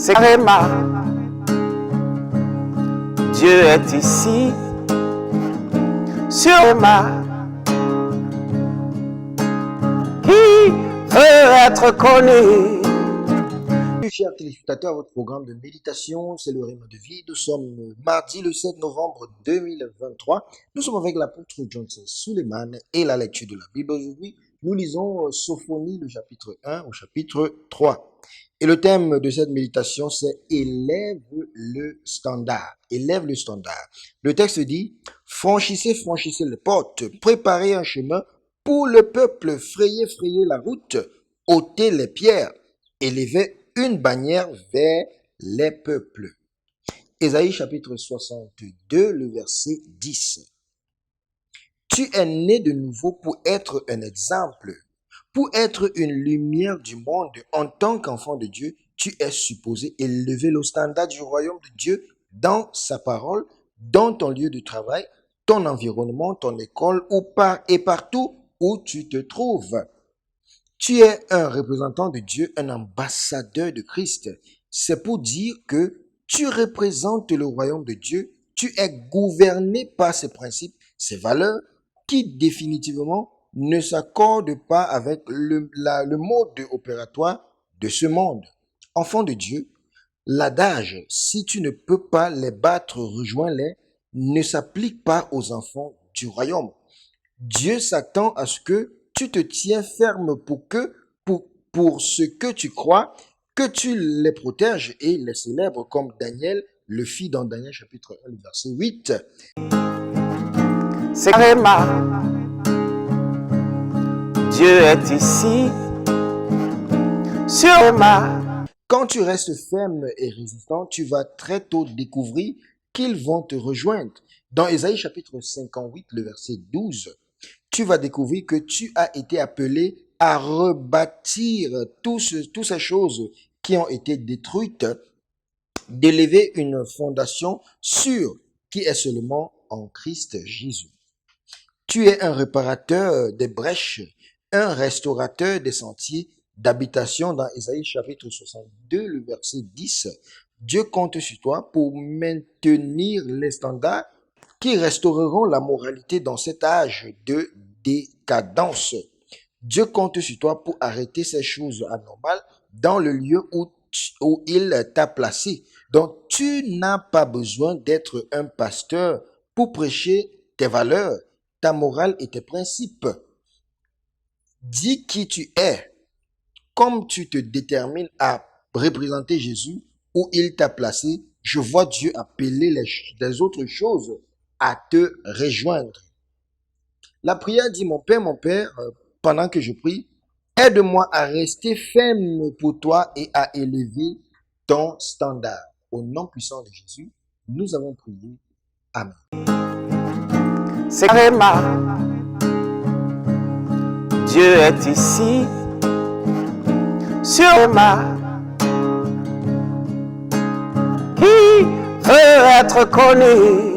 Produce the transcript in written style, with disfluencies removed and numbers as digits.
c'est carrément. Dieu est ici, sur ma qui veut être connu. Chers téléspectateurs, à votre programme de méditation, c'est le Rhéma de vie. Nous sommes mardi le 7 novembre 2023. Nous sommes avec l'apôtre Johnson Suleiman et la lecture de la Bible. Aujourd'hui, nous lisons Sophonie, le chapitre 1 au chapitre 3. Et le thème de cette méditation, c'est « Élève le standard ». Élève le standard. Le texte dit « Franchissez, franchissez les portes, préparez un chemin pour le peuple, frayez, frayez la route, ôtez les pierres, élevez une bannière vers les peuples. » Ésaïe chapitre 62, le verset 10. Tu es né de nouveau pour être un exemple, pour être une lumière du monde. En tant qu'enfant de Dieu, tu es supposé élever le standard du royaume de Dieu dans sa parole, dans ton lieu de travail, ton environnement, ton école et partout où tu te trouves. Tu es un représentant de Dieu, un ambassadeur de Christ. C'est pour dire que tu représentes le royaume de Dieu. Tu es gouverné par ses principes, ses valeurs, qui définitivement ne s'accordent pas avec le mode opératoire de ce monde. Enfant de Dieu, l'adage « si tu ne peux pas les battre, rejoins-les » ne s'applique pas aux enfants du royaume. Dieu s'attend à ce que tu te tiens ferme pour ce que tu crois, que tu les protèges et les célèbres comme Daniel le fit dans Daniel chapitre 1, verset 8. C'est carrément. Dieu est ici, sur ma. Quand tu restes ferme et résistant, tu vas très tôt découvrir qu'ils vont te rejoindre. Dans Ésaïe chapitre 58, le verset 12, tu vas découvrir que tu as été appelé à rebâtir toutes ces choses qui ont été détruites, d'élever une fondation sûre qui est seulement en Christ Jésus. Tu es un réparateur des brèches, un restaurateur des sentiers d'habitation. Dans Ésaïe chapitre 62, le verset 10, Dieu compte sur toi pour maintenir les standards qui restaureront la moralité dans cet âge de décadence. Dieu compte sur toi pour arrêter ces choses anormales dans le lieu où il t'a placé. Donc, tu n'as pas besoin d'être un pasteur pour prêcher tes valeurs, ta morale et tes principes. Dis qui tu es, comme tu te détermines à représenter Jésus où il t'a placé. Je vois Dieu appeler les autres choses à te rejoindre. La prière dit, mon Père, pendant que je prie, aide-moi à rester ferme pour toi et à élever ton standard. Au nom puissant de Jésus, nous avons prié. Amen. C'est carrément. Dieu est ici, sur ma qui veut être connu.